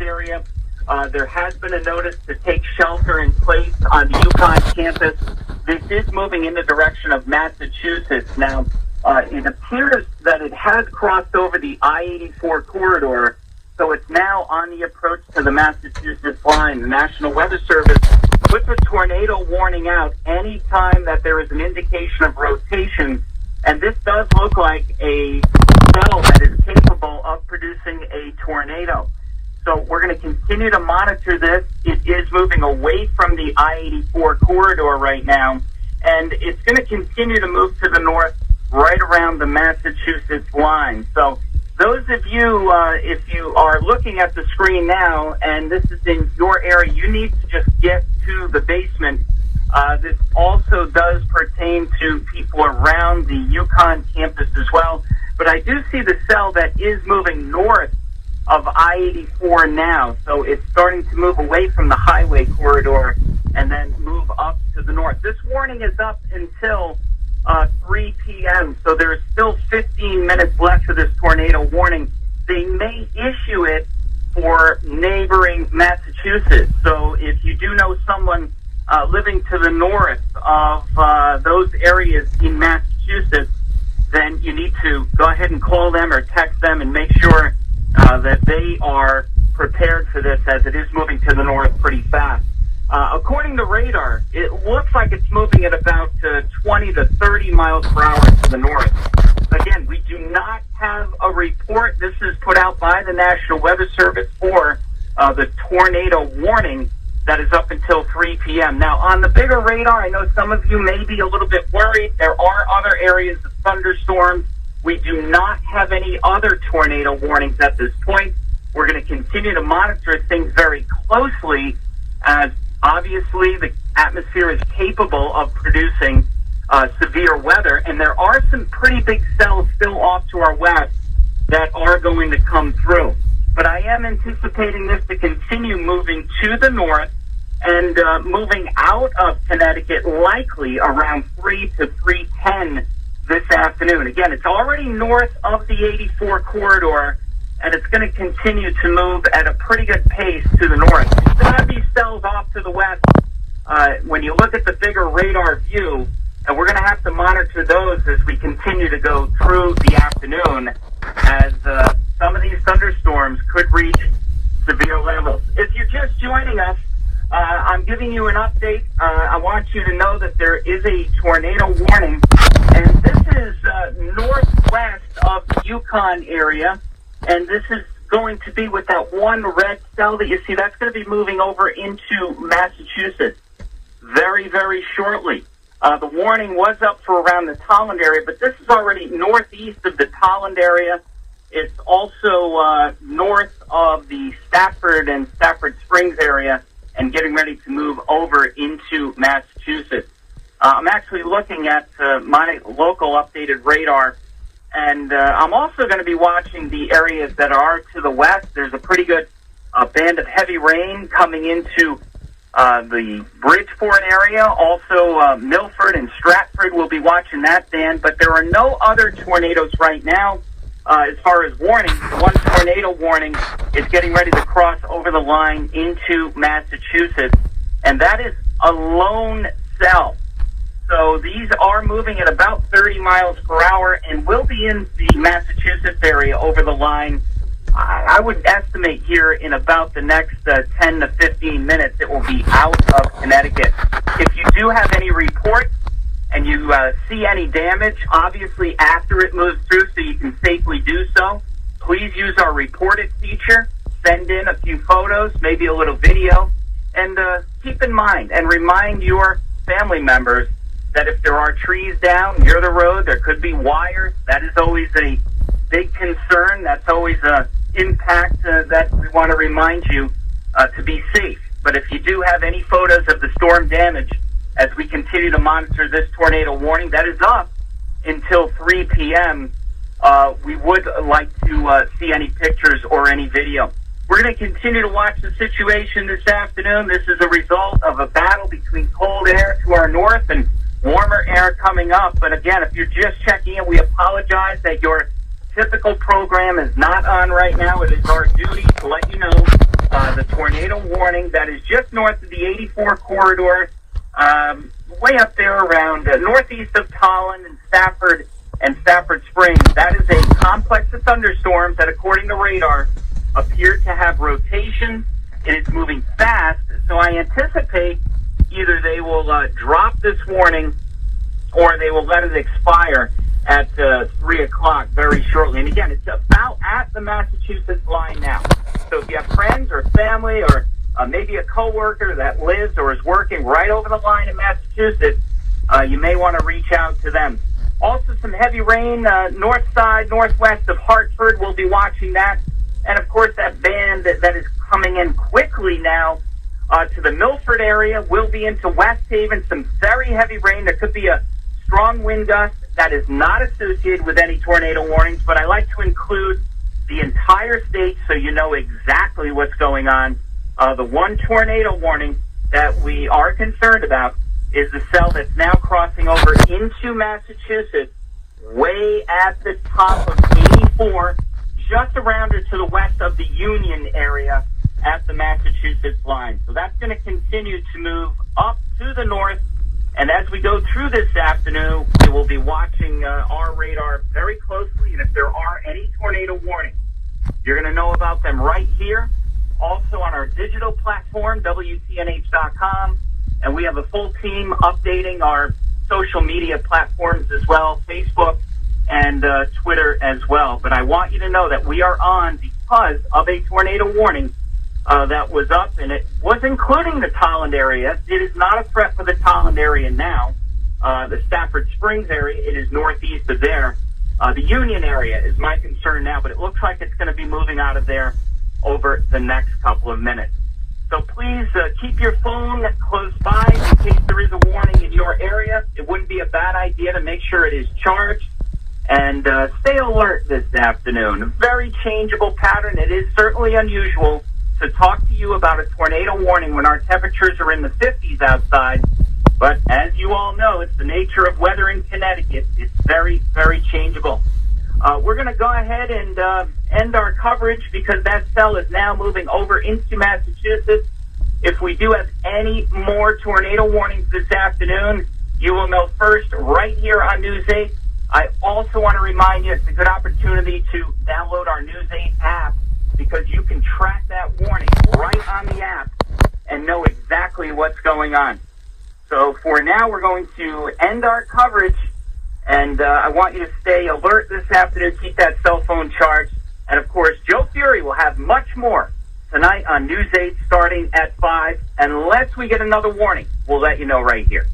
area. There has been a notice to take shelter in place on the UConn campus. This is moving in the direction of Massachusetts. Now, it appears that it has crossed over the I-84 corridor, so it's now on the approach to the Massachusetts line. The National Weather Service puts a tornado warning out any time that there is an indication of rotation, and this does look like a cell that is capable of producing a tornado. So we're going to continue to monitor this. It is moving away from the I-84 corridor right now, and it's going to continue to move to the north right around the Massachusetts line. So those of you, if you are looking at the screen now, and this is in your area, you need to just get to the basement. This also does pertain to people around the UConn campus as well. But I do see the cell that is moving north of I-84 now. So it's starting to move away from the highway corridor and then move up to the north. This warning is up until 3 p.m., so there's still 15 minutes left for this tornado warning. They may issue it for neighboring Massachusetts. So if you do know someone living to the north of those areas in Massachusetts, then you need to go ahead and call them or text them and make sure that they are prepared for this, as it is moving to the north pretty fast. According to radar, it looks like it's moving at about 20 to 30 miles per hour to the north. Again, we do not have a report. This is put out by the National Weather Service for the tornado warning that is up until 3 p.m. Now, on the bigger radar, I know some of you may be a little bit worried. There are other areas of thunderstorms. We do not have any other tornado warnings at this point. We're going to continue to monitor things very closely, as obviously the atmosphere is capable of producing severe weather, and there are some pretty big cells still off to our west that are going to come through. But I am anticipating this to continue moving to the north and moving out of Connecticut likely around 3 to 3:10 this afternoon. Again, it's already north of the 84 corridor, and it's going to continue to move at a pretty good pace to the north. You still have these cells off to the west. When you look at the bigger radar view, and we're going to have to monitor those as we continue to go through the afternoon, as some of these thunderstorms could reach severe levels. If you're just joining us, I'm giving you an update. I want you to know that there is a tornado warning, and this is northwest of the Yukon area, and this is going to be with that one red cell that you see. That's going to be moving over into Massachusetts very, very shortly. The warning was up for around the Tolland area, but this is already northeast of the Tolland area. It's also north of the Stafford and Stafford Springs area, and getting ready to move over into Massachusetts. I'm actually looking at my local updated radar, and I'm also going to be watching the areas that are to the west. There's a pretty good band of heavy rain coming into the Bridgeport area. Also, Milford and Stratford will be watching that band, but there are no other tornadoes right now. As far as warnings, the one tornado warning is getting ready to cross over the line into Massachusetts, and that is a lone cell. So these are moving at about 30 miles per hour and will be in the Massachusetts area over the line. I would estimate here in about the next 10 to 15 minutes it will be out of Connecticut. If you do have any reports and you see any damage, obviously after it moves through so you can safely do so, please use our report it feature. Send in a few photos, maybe a little video, and keep in mind and remind your family members that if there are trees down near the road, there could be wires. That is always a big concern. That's always an impact that we want to remind you to be safe. But if you do have any photos of the storm damage, as we continue to monitor this tornado warning, that is up until 3 p.m., we would like to see any pictures or any video. We're going to continue to watch the situation this afternoon. This is a result of a battle between cold air to our north and warmer air coming up. But again, if you're just checking in, we apologize that your typical program is not on right now. It is our duty to let you know the tornado warning that is just north of the 84 corridor, way up there around northeast of Tolland and Stafford Springs. That is a complex of thunderstorms that, according to radar, appear to have rotation. It is moving fast, so I anticipate either they will drop this warning or they will let it expire at 3 o'clock very shortly. And again, it's about at the Massachusetts line now. So if you have friends or family or maybe a coworker that lives or is working right over the line in Massachusetts, you may want to reach out to them. Also, some heavy rain north side, northwest of Hartford. We'll be watching that. And, of course, that band that is coming in quickly now to the Milford area will be into West Haven. Some very heavy rain. There could be a strong wind gust that is not associated with any tornado warnings, but I like to include the entire state so you know exactly what's going on. The one tornado warning that we are concerned about is the cell that's now crossing over into Massachusetts, way at the top of 84, just around or to the west of the Union area at the Massachusetts line. So that's going to continue to move up to the north. And as we go through this afternoon, we will be watching our radar very closely. And if there are any tornado warnings, you're going to know about them right here. Also on our digital platform, WTNH.com. And we have a full team updating our social media platforms as well, Facebook and Twitter as well. But I want you to know that we are on because of a tornado warning that was up, and it was including the Tolland area. It is not a threat for the Tolland area now. The Stafford Springs area, it is northeast of there. The Union area is my concern now, but it looks like it's going to be moving out of there over the next couple of minutes. So please keep your phone close by in case there is a warning in your area. It wouldn't be a bad idea to make sure it is charged. And stay alert this afternoon. A very changeable pattern. It is certainly unusual to talk to you about a tornado warning when our temperatures are in the 50s outside. But as you all know, it's the nature of weather in Connecticut. It's very, very changeable. We're going to go ahead and end our coverage because that cell is now moving over into Massachusetts. If we do have any more tornado warnings this afternoon, you will know first right here on News 8. I also want to remind you it's a good opportunity to download our News 8 app because you can track that warning right on the app and know exactly what's going on. So for now, we're going to end our coverage, and I want you to stay alert this afternoon, keep that cell phone charged. And, of course, Joe Fury will have much more tonight on News 8 starting at 5. Unless we get another warning, we'll let you know right here.